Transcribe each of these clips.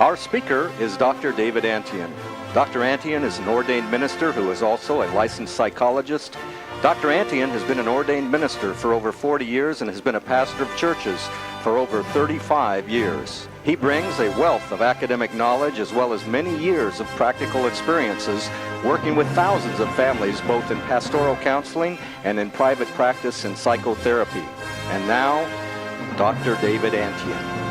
Our speaker is Dr. David Antion. Dr. Antion is an ordained minister who is also a licensed psychologist. Dr. Antion has been an ordained minister for over 40 years and has been a pastor of churches for over 35 years. He brings a wealth of academic knowledge as well as many years of practical experiences working with thousands of families both in pastoral counseling and in private practice in psychotherapy. And now, Dr. David Antion.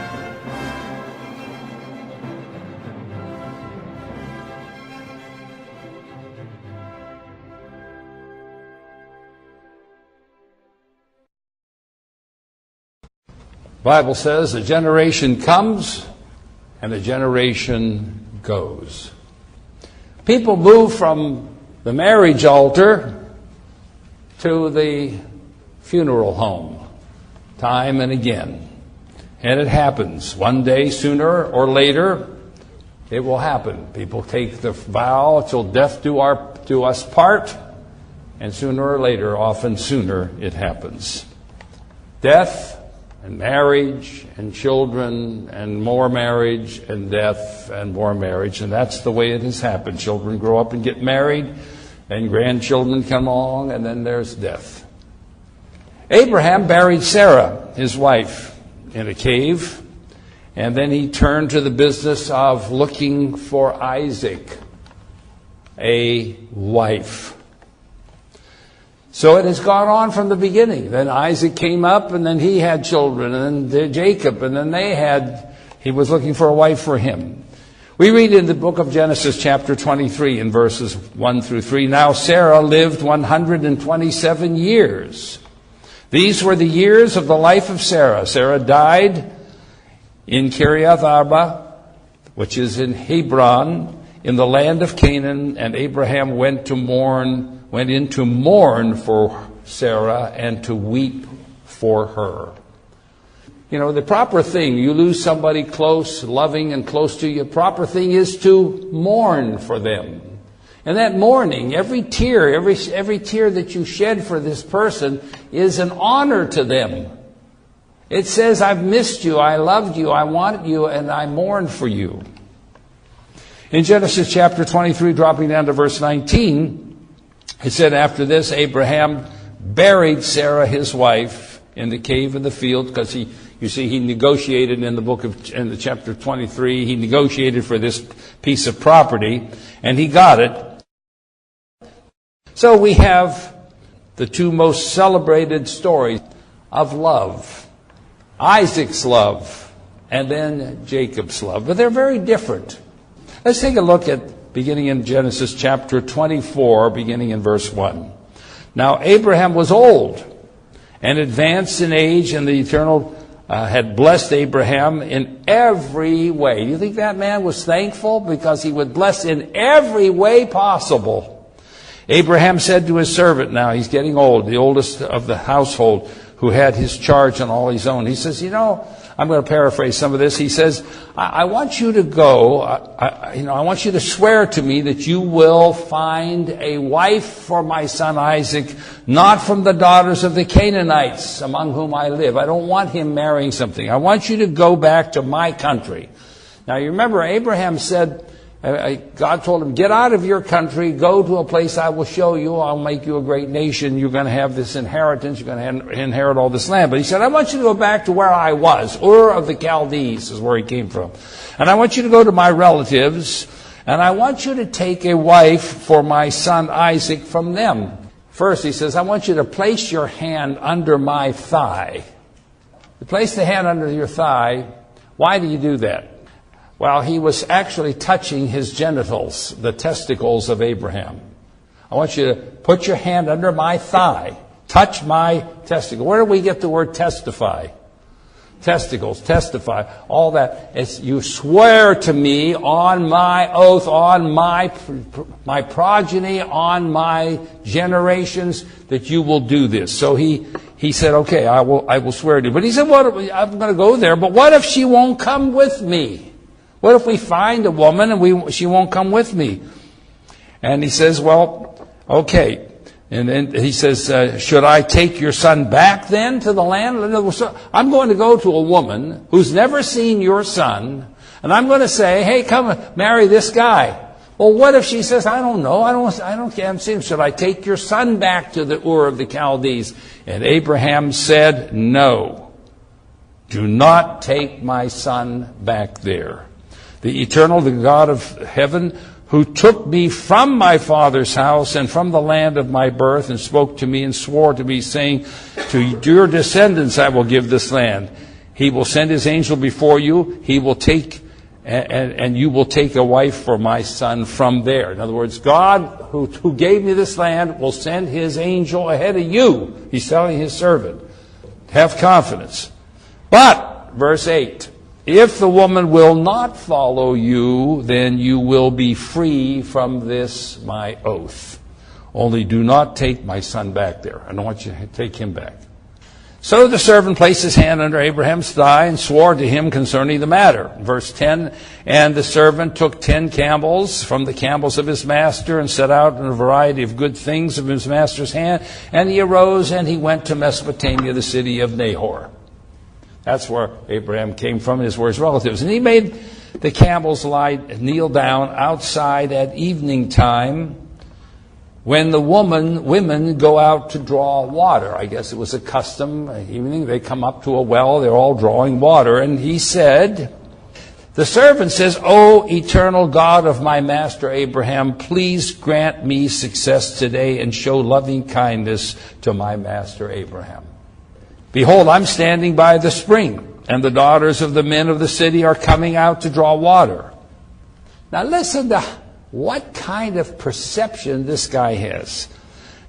The Bible says a generation comes and a generation goes. People move from the marriage altar to the funeral home time and again. And it happens. One day, sooner or later, it will happen. People take the vow till death do us part, and sooner or later, often sooner, it happens. Death and marriage and children and more marriage and death and more marriage. And that's the way it has happened. Children grow up and get married, and grandchildren come along, and then there's death. Abraham buried Sarah, his wife, in a cave, and then he turned to the business of looking for Isaac, a wife. So it has gone on from the beginning. Then Isaac came up, and then he had children, and then Jacob, and then he was looking for a wife for him. We read in the book of Genesis chapter 23 in verses 1 through 3, Now Sarah lived 127 years. These were the years of the life of Sarah. Sarah died in Kiriath Arba, which is in Hebron, in the land of Canaan, and Abraham went in to mourn for Sarah and to weep for her. You know, the proper thing, you lose somebody close, loving and close to you, proper thing is to mourn for them. And that mourning, every tear that you shed for this person is an honor to them. It says, I've missed you, I loved you, I wanted you, and I mourned for you. In Genesis chapter 23, dropping down to verse 19, it said, after this, Abraham buried Sarah, his wife, in the cave in the field, because he negotiated in the chapter 23, he negotiated for this piece of property, and he got it. So we have the two most celebrated stories of love. Isaac's love, and then Jacob's love. But they're very different. Let's take a look at beginning in Genesis chapter 24, beginning in verse 1. Now Abraham was old and advanced in age, and the Eternal had blessed Abraham in every way. Do you think that man was thankful? Because he would bless in every way possible. Abraham said to his servant, now he's getting old, the oldest of the household, who had his charge on all his own. He says, I'm going to paraphrase some of this. He says, I want you to go, I want you to swear to me that you will find a wife for my son Isaac, not from the daughters of the Canaanites among whom I live. I don't want him marrying something. I want you to go back to my country. Now you remember Abraham said, God told him, get out of your country, go to a place I will show you, I'll make you a great nation, you're going to have this inheritance, you're going to inherit all this land. But he said, I want you to go back to where I was. Ur of the Chaldees is where he came from. And I want you to go to my relatives, and I want you to take a wife for my son Isaac from them. First, he says, I want you to place your hand under my thigh. You place the hand under your thigh. Why do you do that? Well, he was actually touching his genitals, the testicles of Abraham. I want you to put your hand under my thigh. Touch my testicle. Where do we get the word testify? Testicles, testify, all that. It's, you swear to me on my oath, on my progeny, on my generations, that you will do this. So he said, okay, I will swear to you. But he said, I'm going to go there, but what if she won't come with me? What if we find a woman and she won't come with me? And he says, well, okay. And then he says, should I take your son back then to the land? I'm going to go to a woman who's never seen your son, And I'm going to say, hey, come marry this guy. Well, what if she says, I don't know, I can't see him. Should I take your son back to the Ur of the Chaldees? And Abraham said, no. Do not take my son back there. The Eternal, the God of heaven, who took me from my father's house and from the land of my birth, and spoke to me and swore to me, saying, to your descendants I will give this land. He will send his angel before you. He will take, and you will take a wife for my son from there. In other words, God, who gave me this land, will send his angel ahead of you. He's telling his servant. Have confidence. But, verse 8, if the woman will not follow you, then you will be free from this my oath. Only do not take my son back there. I don't want you to take him back. So the servant placed his hand under Abraham's thigh and swore to him concerning the matter. Verse 10, and the servant took 10 camels from the camels of his master and set out in a variety of good things of his master's hand. And he arose and he went to Mesopotamia, the city of Nahor. That's where Abraham came from, and were his relatives. And he made the camels kneel down outside at evening time when the women go out to draw water. I guess it was a custom. Evening, they come up to a well, they're all drawing water. And he said, the servant says, O eternal God of my master Abraham, please grant me success today and show loving kindness to my master Abraham. Behold, I'm standing by the spring, and the daughters of the men of the city are coming out to draw water. Now listen to what kind of perception this guy has.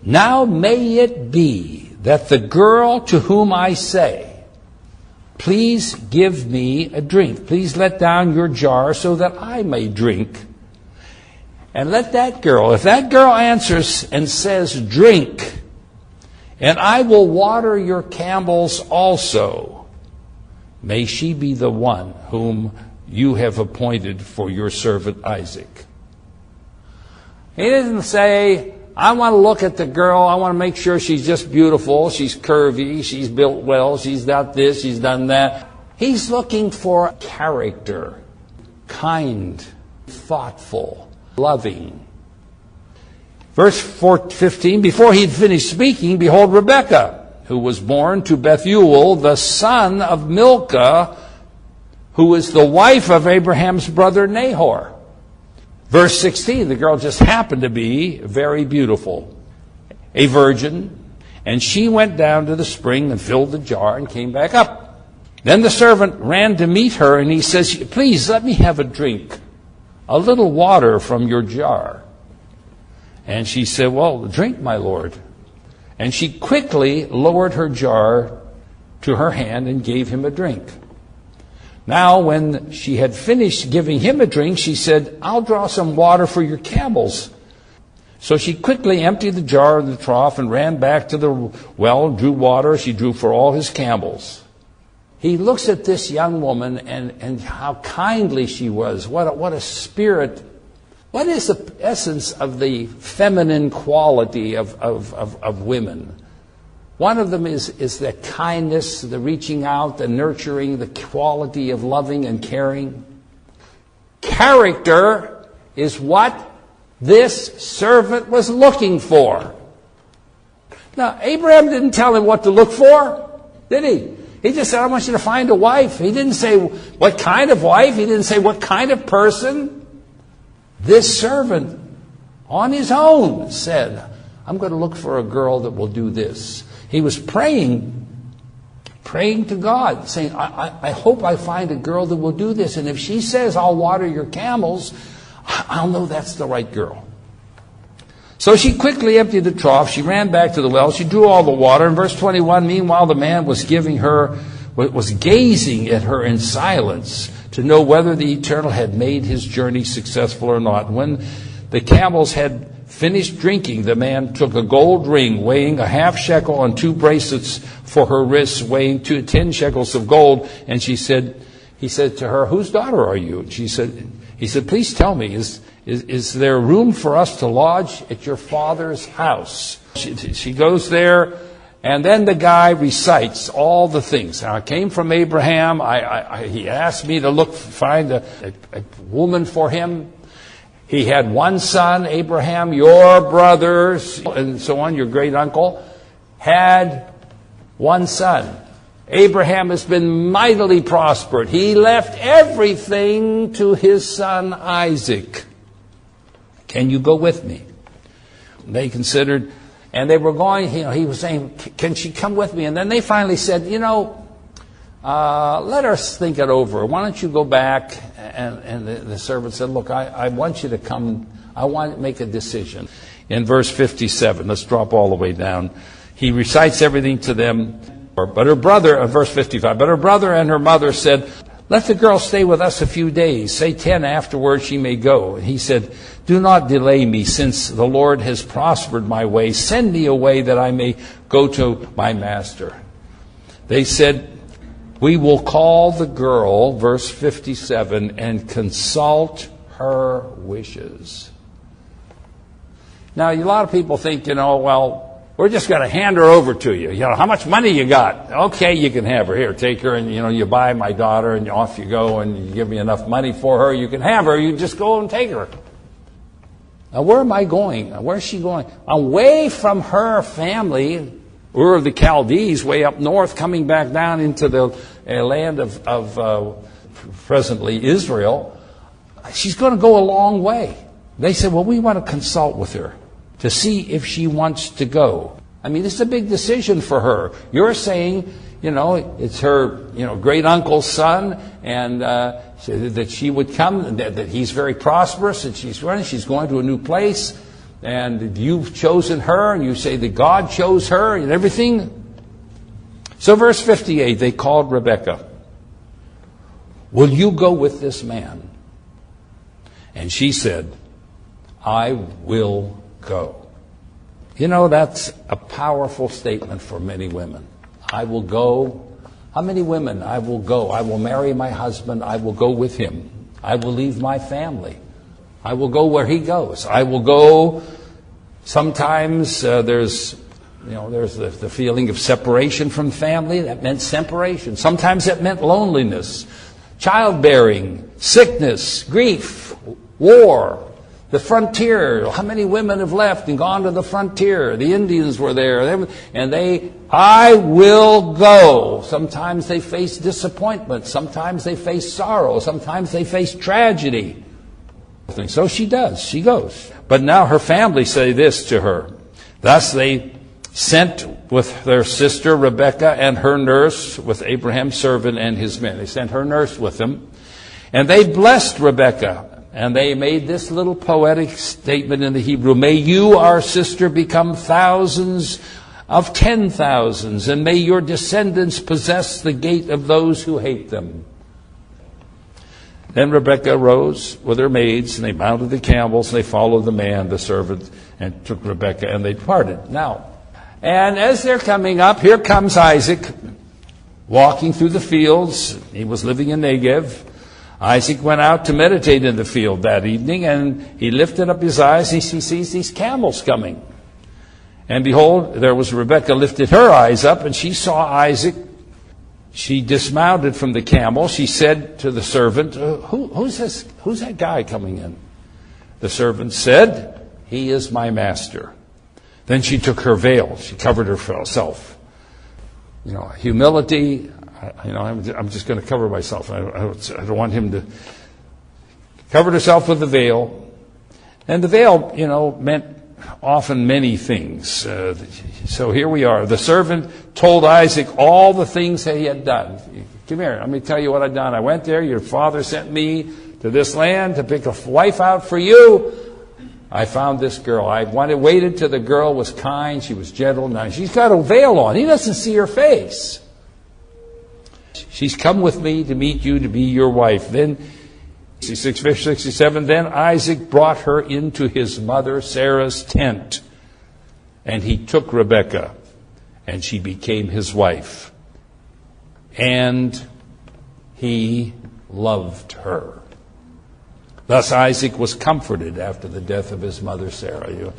Now may it be that the girl to whom I say, please give me a drink. Please let down your jar so that I may drink. And let that girl, if that girl answers and says, drink, and I will water your camels also, may she be the one whom you have appointed for your servant Isaac. He didn't say, I want to look at the girl, I want to make sure she's just beautiful, she's curvy, she's built well, she's got this, she's done that. He's looking for character, kind, thoughtful, loving. Verse 15, before he had finished speaking, behold, Rebekah, who was born to Bethuel, the son of Milcah, who was the wife of Abraham's brother Nahor. Verse 16, the girl just happened to be very beautiful, a virgin, and she went down to the spring and filled the jar and came back up. Then the servant ran to meet her, and he says, please let me have a drink, a little water from your jar. And she said, well, drink, my lord. And she quickly lowered her jar to her hand and gave him a drink. Now, when she had finished giving him a drink, she said, I'll draw some water for your camels. So she quickly emptied the jar in the trough and ran back to the well, drew water. She drew for all his camels. He looks at this young woman and how kindly she was. What a spirit. What is the essence of the feminine quality of women? One of them is the kindness, the reaching out, the nurturing, the quality of loving and caring. Character is what this servant was looking for. Now, Abraham didn't tell him what to look for, did he? He just said, I want you to find a wife. He didn't say what kind of wife. He didn't say what kind of person. This servant, on his own, said, I'm going to look for a girl that will do this. He was praying to God, saying, I hope I find a girl that will do this. And if she says, I'll water your camels, I'll know that's the right girl. So she quickly emptied the trough. She ran back to the well. She drew all the water. In verse 21, meanwhile, the man was gazing at her in silence to know whether the Eternal had made his journey successful or not. When the camels had finished drinking, the man took a gold ring weighing a half shekel and 2 bracelets for her wrists weighing 10 shekels of gold. And he said to her, whose daughter are you? And he said, please tell me, is there room for us to lodge at your father's house? She goes there, And then the guy recites all the things. I came from Abraham. He asked me to find a woman for him. He had one son, Abraham, your brothers, and so on, your great uncle, had one son. Abraham has been mightily prospered. He left everything to his son Isaac. Can you go with me? They considered, and they were going, he was saying, can she come with me? And then they finally said, let us think it over. Why don't you go back? And the servant said, look, I want you to come. I want to make a decision. In verse 57, let's drop all the way down. He recites everything to them. But her brother, verse 55, but her brother and her mother said, let the girl stay with us a few days. Say 10 afterwards she may go. And he said, do not delay me, since the Lord has prospered my way. Send me away that I may go to my master. They said, we will call the girl, verse 57, and consult her wishes. Now, a lot of people think, well, we're just going to hand her over to you. How much money you got? Okay, you can have her. Here, take her, and, you buy my daughter, and off you go, and you give me enough money for her. You can have her. You just go and take her. Now, where am I going? Where's she going? Away from her family, Ur of the Chaldees, way up north, coming back down into the land of presently Israel. She's going to go a long way. They said, well, we want to consult with her to see if she wants to go. I mean, this is a big decision for her. You're saying, it's her, great uncle's son, and that she would come, that he's very prosperous, and she's going to a new place, and you've chosen her, and you say that God chose her and everything. So verse 58, they called Rebekah. Will you go with this man? And she said, I will go. That's a powerful statement for many women. I will go. How many women? I will go. I will marry my husband. I will go with him. I will leave my family. I will go where he goes. I will go. Sometimes there's the feeling of separation from family. That meant separation. Sometimes it meant loneliness, childbearing, sickness, grief, war. The frontier, how many women have left and gone to the frontier? The Indians were there, and I will go. Sometimes they face disappointment. Sometimes they face sorrow. Sometimes they face tragedy. So she does. She goes. But now her family say this to her. Thus they sent with their sister Rebekah and her nurse with Abraham's servant and his men. They sent her nurse with them. And they blessed Rebekah. And they made this little poetic statement in the Hebrew. May you, our sister, become thousands of 10,000s, and may your descendants possess the gate of those who hate them. Then Rebekah rose with her maids, and they mounted the camels, and they followed the man, the servant, and took Rebekah, and they departed. Now, and as they're coming up, here comes Isaac, walking through the fields. He was living in Negev. Isaac went out to meditate in the field that evening, and he lifted up his eyes, and he sees these camels coming. And behold, there was Rebekah lifted her eyes up, and she saw Isaac. She dismounted from the camel. She said to the servant, who's this? Who's that guy coming in? The servant said, he is my master. Then she took her veil. She covered herself. Humility. I'm just going to cover myself. I don't want him to. Covered herself with the veil. And the veil, meant often many things. So here we are. The servant told Isaac all the things that he had done. Come here, let me tell you what I've done. I went there. Your father sent me to this land to pick a wife out for you. I found this girl. I waited till the girl was kind. She was gentle. Now she's got a veil on. He doesn't see her face. She's come with me to meet you to be your wife. Then, 67, then Isaac brought her into his mother Sarah's tent. And he took Rebekah, and she became his wife. And he loved her. Thus Isaac was comforted after the death of his mother Sarah.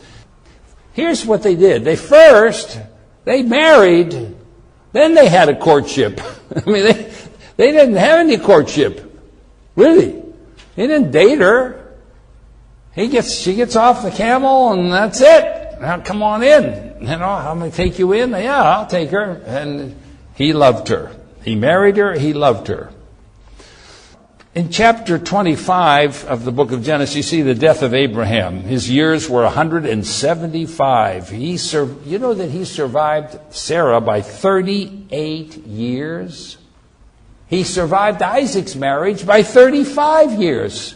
Here's what they did. They first They married, then they had a courtship. I mean, they didn't have any courtship, really. He didn't date her. She gets off the camel, and that's it. Now come on in. You know, I'm going to take you in. Yeah, I'll take her. And he loved her. He married her. He loved her. In chapter 25 of the book of Genesis, you see the death of Abraham. His years were 175. You know that he survived Sarah by 38 years? He survived Isaac's marriage by 35 years.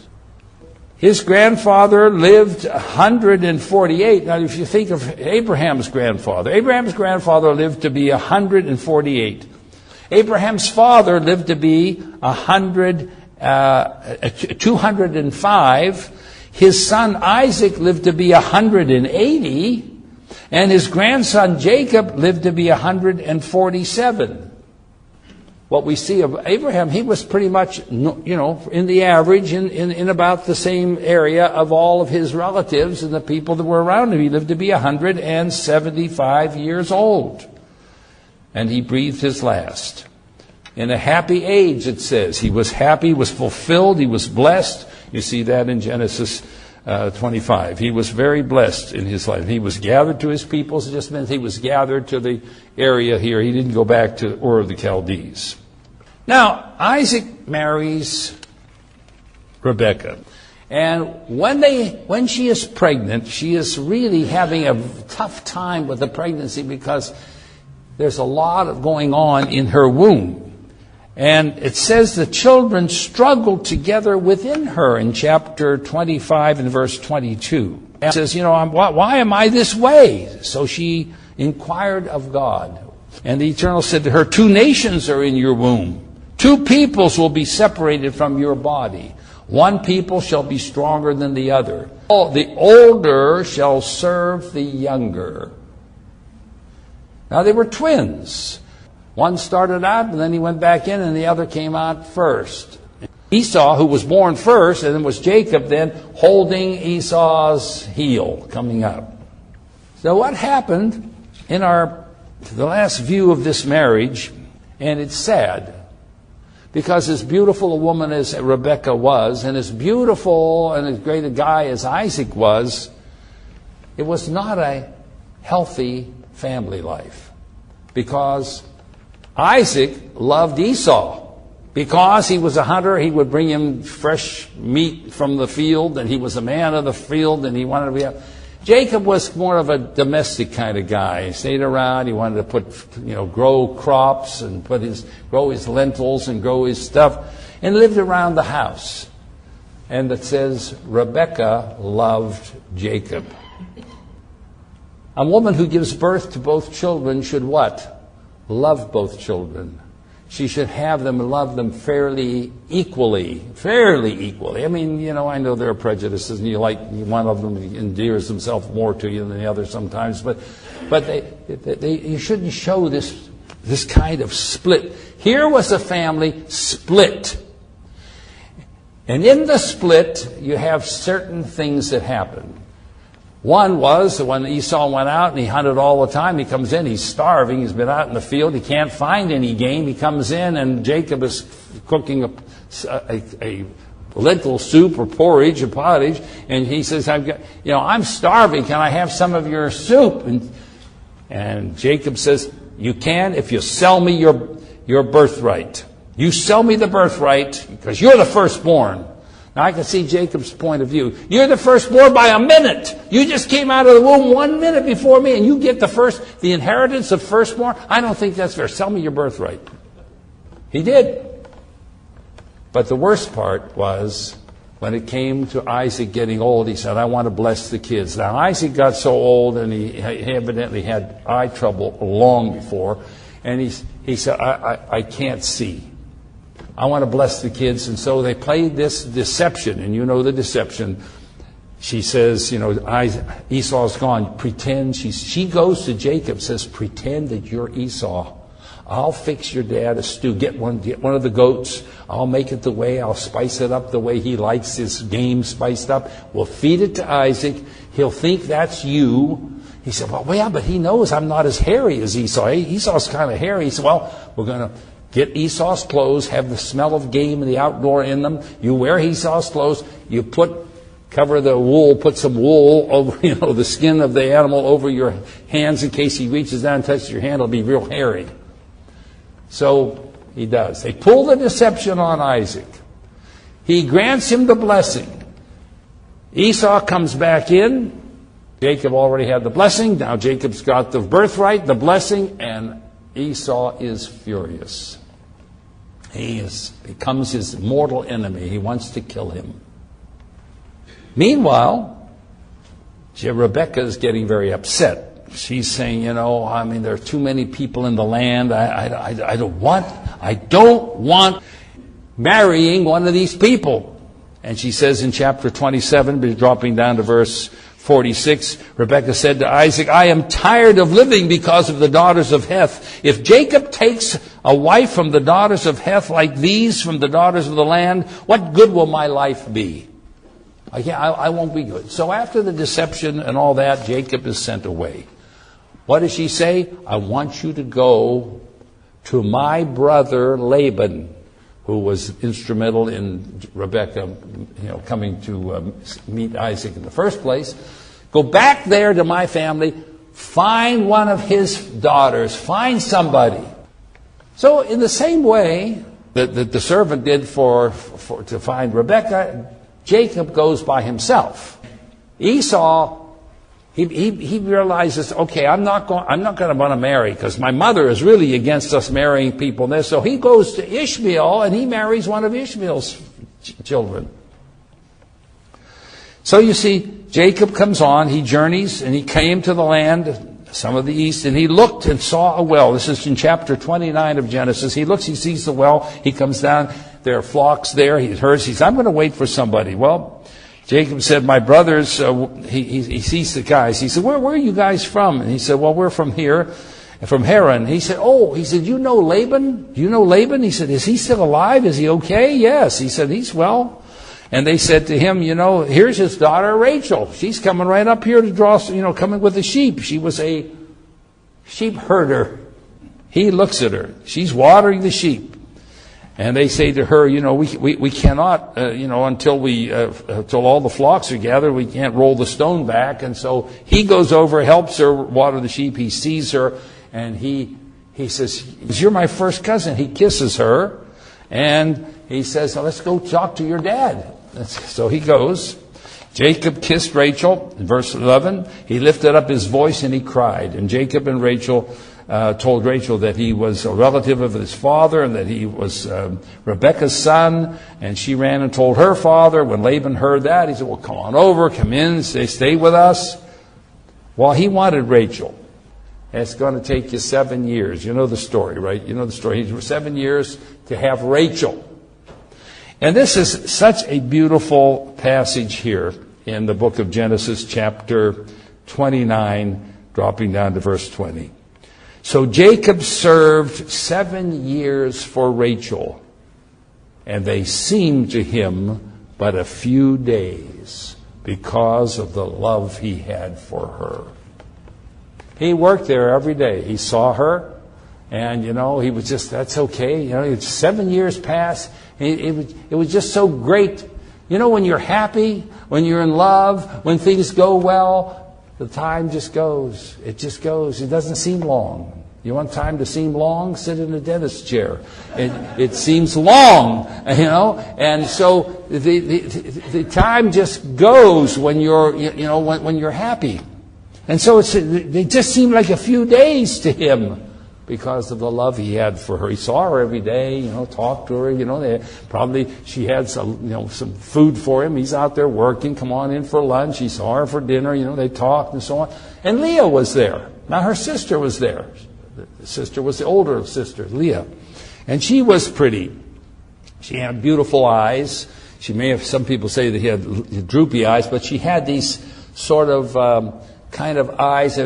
His grandfather lived 148. Now, if you think of Abraham's grandfather lived to be 148. Abraham's father lived to be 205. His son Isaac lived to be 180. And his grandson Jacob lived to be 147. What we see of Abraham, he was pretty much, in the average, in about the same area of all of his relatives and the people that were around him. He lived to be 175 years old. And he breathed his last. In a happy age, it says. He was happy, he was fulfilled, he was blessed. You see that in Genesis 25. He was very blessed in his life. He was gathered to his people. It just meant he was gathered to the area here. He didn't go back to Ur of the Chaldees. Now, Isaac marries Rebekah. And when she is pregnant, she is really having a tough time with the pregnancy because there's a lot going on in her womb. And it says the children struggled together within her in chapter 25 and verse 22. It says, why am I this way? So she inquired of God. And the Eternal said to her, 2 nations are in your womb. 2 peoples will be separated from your body. 1 people shall be stronger than the other. The older shall serve the younger. Now they were twins. One started out, and then he went back in, and the other came out first. Esau, who was born first, and then was Jacob then holding Esau's heel coming up. So what happened in the last view of this marriage, and it's sad, because as beautiful a woman as Rebekah was, and as beautiful and as great a guy as Isaac was, it was not a healthy family life. Because Isaac loved Esau. Because he was a hunter, he would bring him fresh meat from the field, and he was a man of the field, and he wanted to be Jacob was more of a domestic kind of guy. He stayed around, he wanted to grow crops and grow his lentils and grow his stuff, and lived around the house. And it says Rebekah loved Jacob. A woman who gives birth to both children should what? Love both children. She should have them and love them fairly equally. I mean, I know there are prejudices, and one of them endears himself more to you than the other sometimes, but you shouldn't show this kind of split. Here was a family split. And in the split, you have certain things that happen. One was when Esau went out and he hunted all the time. He comes in, he's starving. He's been out in the field. He can't find any game. He comes in and Jacob is cooking a lentil soup or porridge, and he says, I'm starving. Can I have some of your soup? And Jacob says, you can if you sell me your birthright. You sell me the birthright because you're the firstborn. Now, I can see Jacob's point of view. You're the firstborn by a minute. You just came out of the womb 1 minute before me, and you get the inheritance of firstborn? I don't think that's fair. Sell me your birthright. He did. But the worst part was when it came to Isaac getting old, he said, I want to bless the kids. Now, Isaac got so old, and he evidently had eye trouble long before, and he said, I can't see. I want to bless the kids. And so they played this deception, and you know the deception. She says, Esau's gone. Pretend. She goes to Jacob, says, pretend that you're Esau. I'll fix your dad a stew. Get one of the goats. I'll make it I'll spice it up the way he likes his game spiced up. We'll feed it to Isaac. He'll think that's you. he said, well, yeah, but he knows I'm not as hairy as Esau. Esau's kind of hairy. He said, well, we're going to get Esau's clothes, have the smell of game and the outdoor in them. You wear Esau's clothes. You cover the wool, put some wool over, the skin of the animal over your hands in case he reaches down and touches your hand. It'll be real hairy. So he does. They pull the deception on Isaac. He grants him the blessing. Esau comes back in. Jacob already had the blessing. Now Jacob's got the birthright, the blessing, and Esau is furious. He becomes his mortal enemy. He wants to kill him. Meanwhile, Rebekah is getting very upset. She's saying, there are too many people in the land. I don't want marrying one of these people. And she says in chapter 27, dropping down to verse 46, Rebekah said to Isaac, I am tired of living because of the daughters of Heth. If Jacob takes a wife from the daughters of Heth like these from the daughters of the land, what good will my life be? I won't be good. So after the deception and all that, Jacob is sent away. What does she say? I want you to go to my brother Laban, who was instrumental in Rebekah, coming to meet Isaac in the first place. Go back there to my family, find one of his daughters, find somebody. So in the same way that the servant did to find Rebekah, Jacob goes by himself. Esau, he realizes, okay, I'm not going to want to marry because my mother is really against us marrying people there. So he goes to Ishmael and he marries one of Ishmael's children. So you see, Jacob comes on, he journeys, and he came to the land, some of the east, and he looked and saw a well. This is in chapter 29 of Genesis. He looks, he sees the well, he comes down, there are flocks there, he hears, he says, I'm going to wait for somebody. Well, Jacob said, my brothers, he sees the guys. He said, where are you guys from? And he said, well, we're from here, from Haran. He said, you know Laban? Do you know Laban? He said, is he still alive? Is he okay? Yes. He said, he's well. And they said to him, here's his daughter Rachel. She's coming right up here to draw, coming with the sheep. She was a sheep herder. He looks at her. She's watering the sheep. And they say to her, we cannot, until all the flocks are gathered, we can't roll the stone back. And so he goes over, helps her water the sheep. He sees her, and he says, you're my first cousin. He kisses her, and he says, let's go talk to your dad. So he goes. Jacob kissed Rachel. In verse 11, he lifted up his voice and he cried. And Jacob and Rachel told Rachel that he was a relative of his father and that he was Rebekah's son. And she ran and told her father. When Laban heard that, he said, well, come on over, come in, stay with us. Well, he wanted Rachel. It's going to take you 7 years. You know the story, right? You know the story. 7 years to have Rachel. And this is such a beautiful passage here in the book of Genesis, chapter 29, dropping down to verse 20. So Jacob served 7 years for Rachel, and they seemed to him but a few days because of the love he had for her. He worked there every day. He saw her, and, he was just, that's okay. 7 years passed. It was just so great. When you're happy, when you're in love, when things go well, the time just goes. It just goes. It doesn't seem long. You want time to seem long? Sit in a dentist chair. It seems long, And so the time just goes when you're, when you're happy. And so they just seemed like a few days to him because of the love he had for her. He saw her every day, talked to her, she had some food for him. He's out there working, come on in for lunch. He saw her for dinner, they talked and so on. And Leah was there. Now her sister was there. The sister was the older sister, Leah. And she was pretty. She had beautiful eyes. She may have, some people say that he had droopy eyes, but she had these sort of kind of eyes.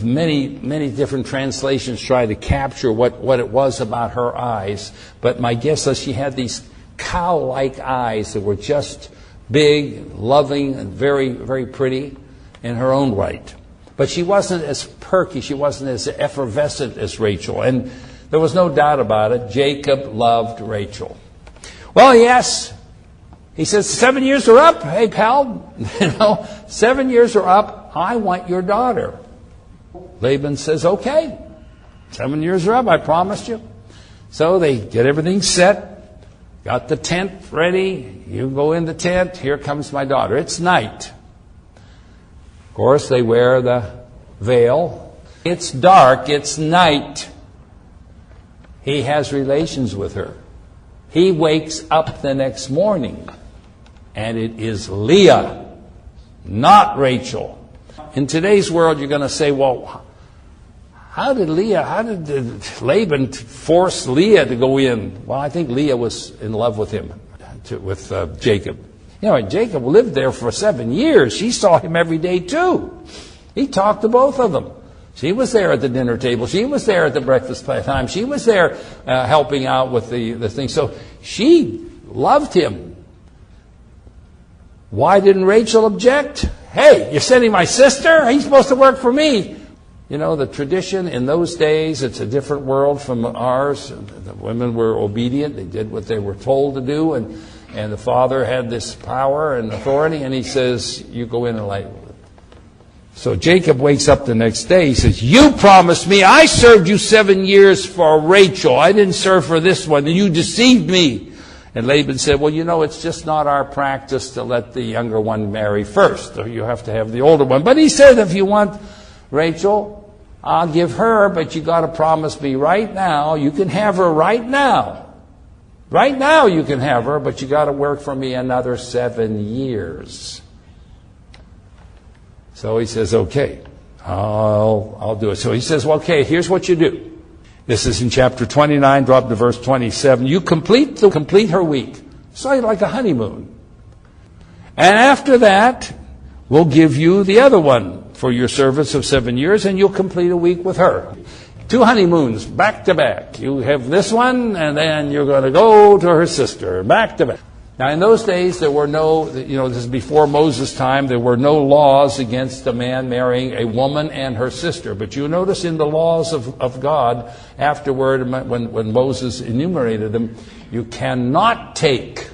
Many different translations try to capture what it was about her eyes. But my guess is she had these cow-like eyes that were just big, loving, and very, very pretty in her own right. But she wasn't as perky, she wasn't as effervescent as Rachel. And there was no doubt about it, Jacob loved Rachel. Well, yes, he says, 7 years are up. Hey, pal, 7 years are up. I want your daughter. Laban says, okay, 7 years are up, I promised you. So they get everything set, got the tent ready. You go in the tent, here comes my daughter. It's night. Of course, they wear the veil. It's dark, it's night. He has relations with her. He wakes up the next morning, and it is Leah, not Rachel. In today's world, you're going to say, well, how did Laban force Leah to go in? Well, I think Leah was in love with him, with Jacob. Jacob lived there for 7 years. She saw him every day too. He talked to both of them. She was there at the dinner table. She was there at the breakfast time. She was there helping out with the thing. So she loved him. Why didn't Rachel object? Hey, you're sending my sister? He's supposed to work for me. The tradition in those days, it's a different world from ours. The women were obedient. They did what they were told to do. And the father had this power and authority. And he says, you go in and light. So Jacob wakes up the next day. He says, you promised me. I served you 7 years for Rachel. I didn't serve for this one. And you deceived me. And Laban said, well, it's just not our practice to let the younger one marry first. So you have to have the older one. But he said, if you want Rachel, I'll give her, but you got to promise me right now. You can have her right now. Right now you can have her, but you got to work for me another 7 years. So he says, okay, I'll do it. So he says, well, okay, here's what you do. This is in chapter 29, drop to verse 27. You complete her week. So like a honeymoon. And after that, we'll give you the other one for your service of 7 years, and you'll complete a week with her. 2 honeymoons, back to back. You have this one, and then you're going to go to her sister, back to back. Now, in those days, there were no, this is before Moses' time, there were no laws against a man marrying a woman and her sister. But you notice in the laws of God, afterward, when Moses enumerated them, you cannot take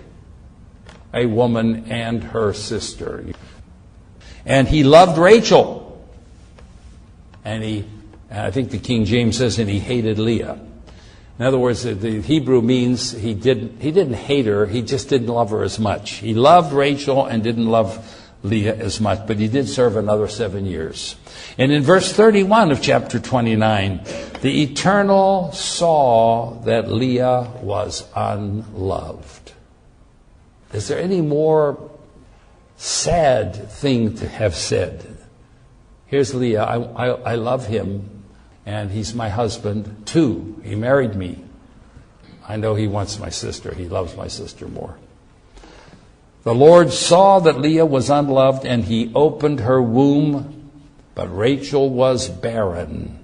a woman and her sister. And he loved Rachel. And I think the King James says, and he hated Leah. In other words, the Hebrew means he didn't hate her, he just didn't love her as much. He loved Rachel and didn't love Leah as much, but he did serve another 7 years. And in verse 31 of chapter 29, the Eternal saw that Leah was unloved. Is there any more sad thing to have said? Here's Leah, I love him. And he's my husband, too. He married me. I know he wants my sister. He loves my sister more. The Lord saw that Leah was unloved, and he opened her womb, but Rachel was barren.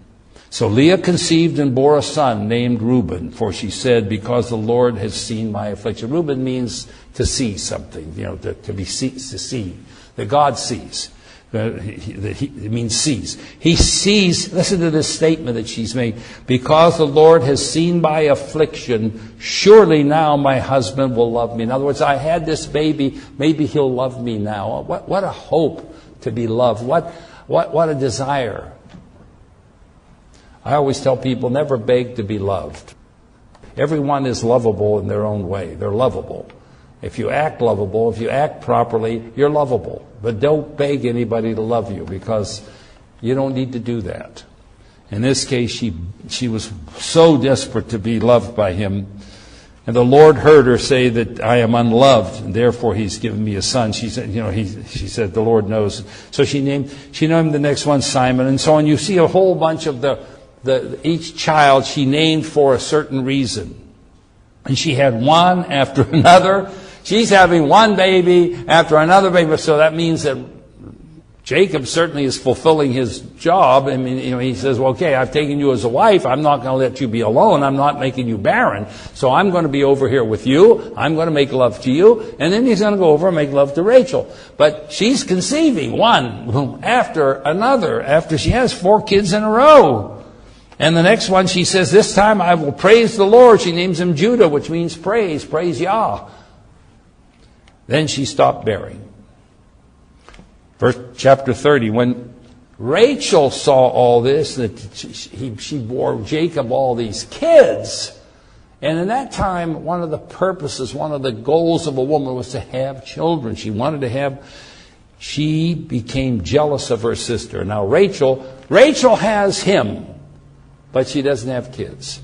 So Leah conceived and bore a son named Reuben, for she said, because the Lord has seen my affliction. Reuben means to see something, to see, that God sees. It means sees. He sees, listen to this statement that she's made, because the Lord has seen my affliction, surely now my husband will love me. In other words, I had this baby, maybe he'll love me now. What a hope to be loved. What a desire. I always tell people, never beg to be loved. Everyone is lovable in their own way. They're lovable. If you act lovable, if you act properly, you're lovable. But don't beg anybody to love you, because you don't need to do that. In this case, she was so desperate to be loved by him. And the Lord heard her say that I am unloved, and therefore he's given me a son. She said, she said, the Lord knows. So she named the next one Simon, and so on. You see a whole bunch of each child she named for a certain reason. And she had one after another. She's having one baby after another baby. So that means that Jacob certainly is fulfilling his job. I mean, he says, well, okay, I've taken you as a wife. I'm not going to let you be alone. I'm not making you barren. So I'm going to be over here with you. I'm going to make love to you. And then he's going to go over and make love to Rachel. But she's conceiving one after another, after she has 4 kids in a row. And the next one, she says, this time I will praise the Lord. She names him Judah, which means praise Yah. Then she stopped bearing. Verse chapter 30, when Rachel saw all this, that she bore Jacob all these kids. And in that time, one of the purposes, one of the goals of a woman was to have children. She became jealous of her sister. Now Rachel has him, but she doesn't have kids.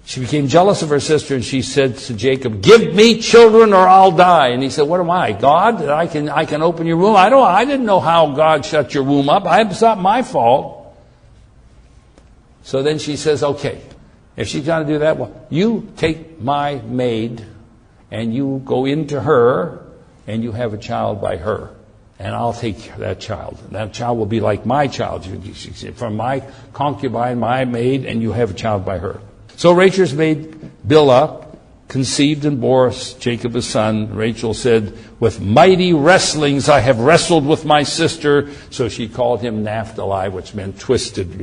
She became jealous of her sister, and she said to Jacob, give me children or I'll die. And he said, what am I, God, that I can open your womb? I didn't know how God shut your womb up. It's not my fault. So then she says, okay, if she's going to do that, well, you take my maid and you go into her and you have a child by her. And I'll take that child. That child will be like my child. From my concubine, my maid, and you have a child by her. So Rachel's maid Bilhah conceived and bore Jacob a son. Rachel said, with mighty wrestlings I have wrestled with my sister. So she called him Naphtali, which meant twisted.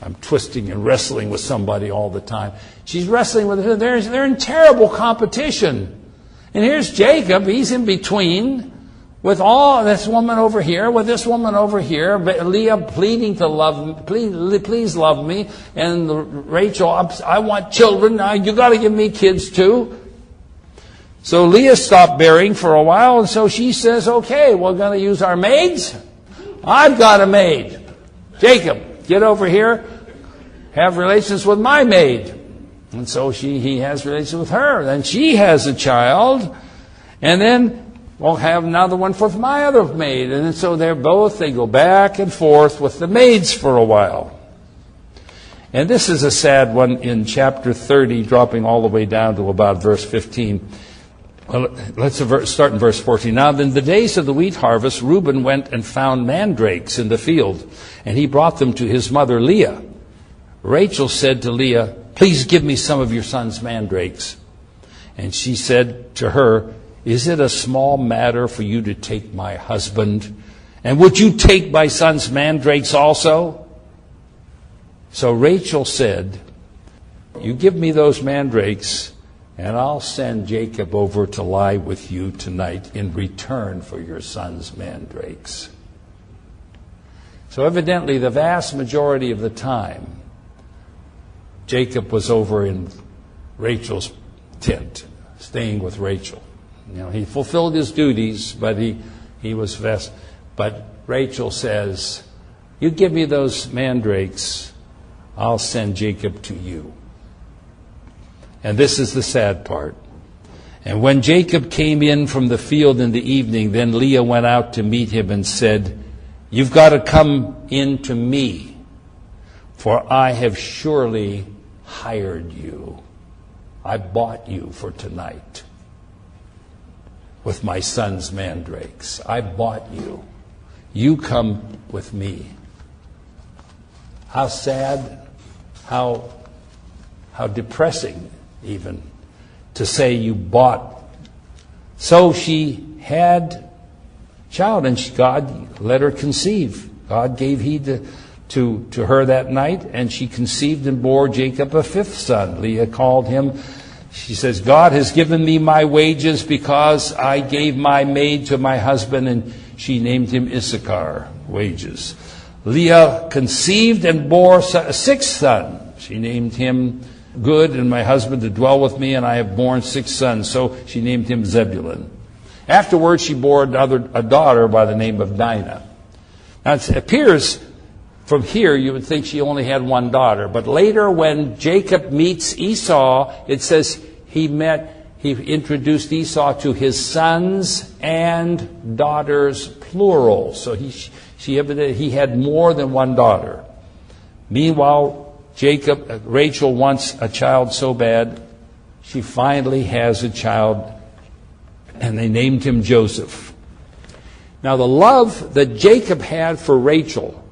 I'm twisting and wrestling with somebody all the time. She's wrestling with her. They're in terrible competition. And here's Jacob. He's in between with all this woman over here, with this woman over here, Leah pleading to love me, please love me, and Rachel, I want children. Now you got to give me kids too. So Leah stopped bearing for a while, and so she says, okay, we're going to use our maids. I've got a maid. Jacob, get over here, have relations with my maid. And so he has relations with her. Then she has a child, and then we'll have another one for my other maid. And so they go back and forth with the maids for a while. And this is a sad one in chapter 30, dropping all the way down to about verse 15. Well, let's start in verse 14. Now, in the days of the wheat harvest, Reuben went and found mandrakes in the field, and he brought them to his mother Leah. Rachel said to Leah, please give me some of your son's mandrakes. And she said to her, is it a small matter for you to take my husband? And would you take my son's mandrakes also? So Rachel said, you give me those mandrakes, and I'll send Jacob over to lie with you tonight in return for your son's mandrakes. So evidently, the vast majority of the time, Jacob was over in Rachel's tent, staying with Rachel. He fulfilled his duties, but he was vest. But Rachel says, you give me those mandrakes, I'll send Jacob to you. And this is the sad part. And when Jacob came in from the field in the evening, then Leah went out to meet him and said, you've got to come in to me, for I have surely hired you. I bought you for tonight with my son's mandrakes. I bought you. You come with me. How sad, how depressing even to say you bought. So she had a child, and God let her conceive. God gave heed to her that night, and she conceived and bore Jacob a 5th son. Leah called him, she says, God has given me my wages because I gave my maid to my husband, and she named him Issachar, wages. Leah conceived and bore a 6th son. She named him Good, and my husband to dwell with me, and I have borne 6 sons. So she named him Zebulun. Afterwards, she bore a daughter by the name of Dinah. Now, it appears from here you would think she only had one daughter. But later, when Jacob meets Esau, it says he introduced Esau to his sons and daughters, plural. So he had more than one daughter. Meanwhile, Rachel wants a child so bad, she finally has a child, and they named him Joseph. Now, the love that Jacob had for Rachel,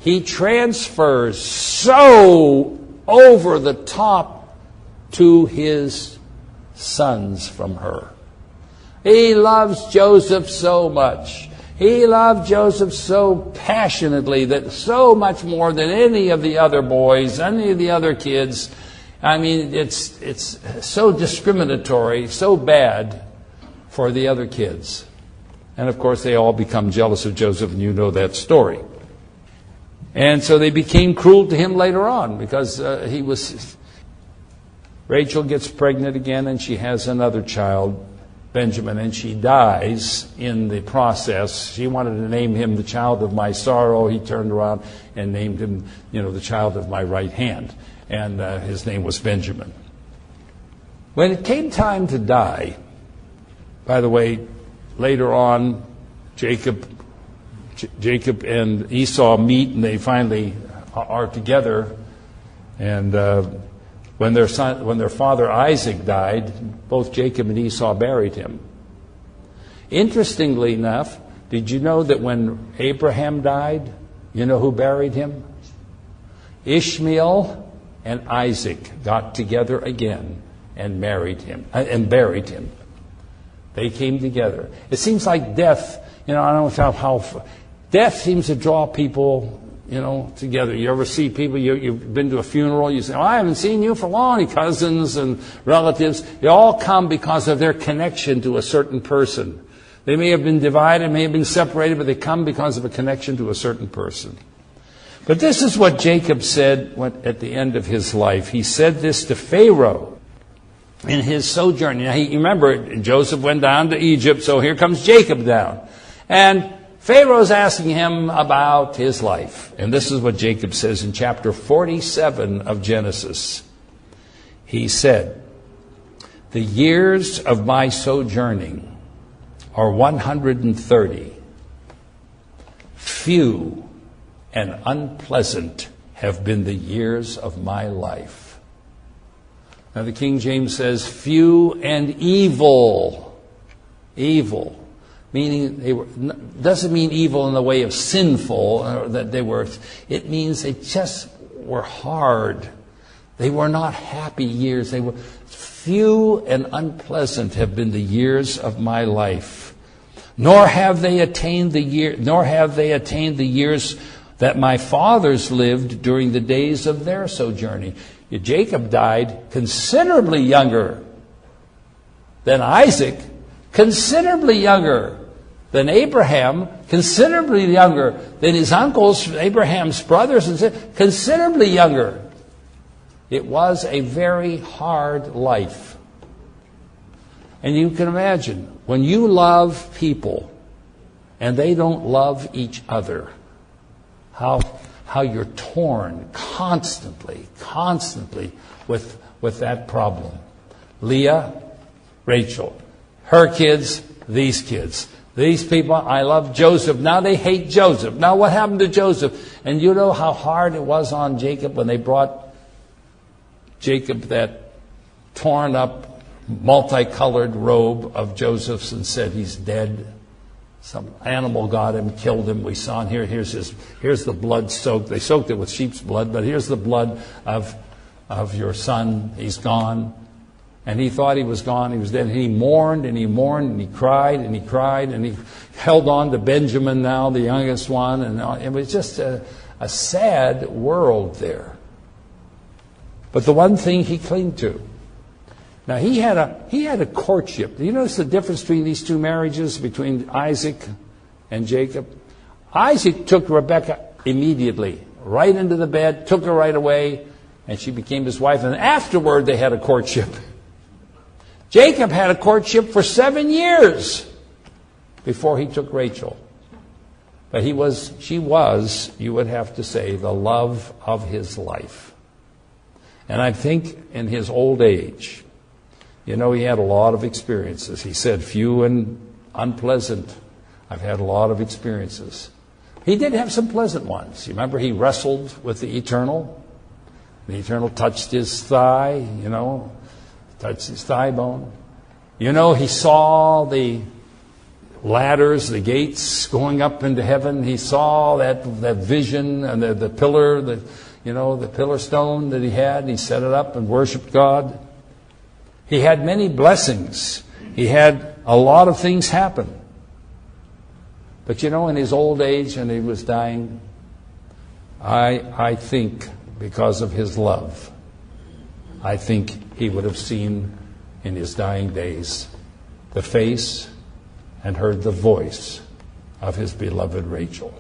he transfers so over the top to his sons from her. He loves Joseph so much. He loved Joseph so passionately, that so much more than any of the other boys, any of the other kids. I mean, it's so discriminatory, so bad for the other kids. And of course, they all become jealous of Joseph, and you know that story. And so they became cruel to him later on, because Rachel gets pregnant again, and she has another child, Benjamin, and she dies in the process. She wanted to name him the child of my sorrow. He turned around and named him, the child of my right hand. And his name was Benjamin. When it came time to die, by the way, later on, Jacob and Esau meet, and they finally are together. And when their father Isaac died, both Jacob and Esau buried him. Interestingly enough, did you know that when Abraham died, you know who buried him? Ishmael and Isaac got together again and married him and buried him. They came together. It seems like death, I don't know how death seems to draw people, together. You ever see people, you've been to a funeral, you say, I haven't seen you for long, cousins and relatives. They all come because of their connection to a certain person. They may have been divided, may have been separated, but they come because of a connection to a certain person. But this is what Jacob said at the end of his life. He said this to Pharaoh in his sojourn. Now, you remember, Joseph went down to Egypt, so here comes Jacob down. And Pharaoh's asking him about his life. And this is what Jacob says in chapter 47 of Genesis. He said, "The years of my sojourning are 130. Few and unpleasant have been the years of my life." Now the King James says, few and evil. Evil. Meaning, doesn't mean evil in the way of sinful, it means they just were hard. They were not happy years. They were few and unpleasant have been the years of my life. Nor have they attained the years that my fathers lived during the days of their sojourning. Jacob died considerably younger than Isaac, considerably younger than Abraham, considerably younger than his uncles, Abraham's brothers, and considerably younger. It was a very hard life. And you can imagine, when you love people and they don't love each other, how you're torn constantly with that problem. Leah, Rachel, her kids, these kids. These people, I love Joseph. Now they hate Joseph. Now what happened to Joseph? And you know how hard it was on Jacob when they brought Jacob that torn up, multicolored robe of Joseph's and said he's dead. Some animal got him, killed him. We saw him here. Here's the blood soaked. They soaked it with sheep's blood, but here's the blood of your son. He's gone. And he thought he was gone. He was dead. And he mourned and he mourned and he cried and he cried and he held on to Benjamin now, the youngest one. And it was just a sad world there. But the one thing he clung to. Now he had a courtship. Do you notice the difference between these two marriages, between Isaac and Jacob? Isaac took Rebekah immediately, right into the bed, took her right away, and she became his wife. And afterward they had a courtship. Jacob had a courtship for 7 years before he took Rachel. But she was, you would have to say, the love of his life. And I think in his old age, he had a lot of experiences. He said, few and unpleasant. I've had a lot of experiences. He did have some pleasant ones. You remember he wrestled with the Eternal? The Eternal touched his thigh, touched his thigh bone. He saw ladders, the gates going up into heaven. He saw that vision and the pillar, the pillar stone that he had. And he set it up and worshiped God. He had many blessings. He had a lot of things happen. But in his old age, and he was dying, I think because of his love, I think he would have seen in his dying days the face and heard the voice of his beloved Rachel.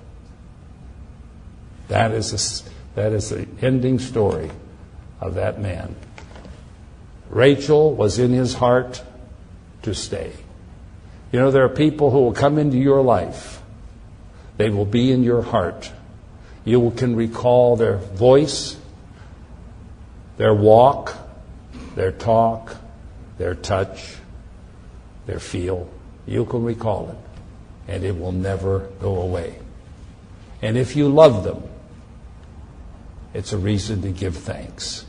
That is the ending story of that man. Rachel was in his heart to stay. There are people who will come into your life. They will be in your heart. You can recall their voice, their walk, their talk, their touch, their feel. You can recall it, and it will never go away. And if you love them, it's a reason to give thanks.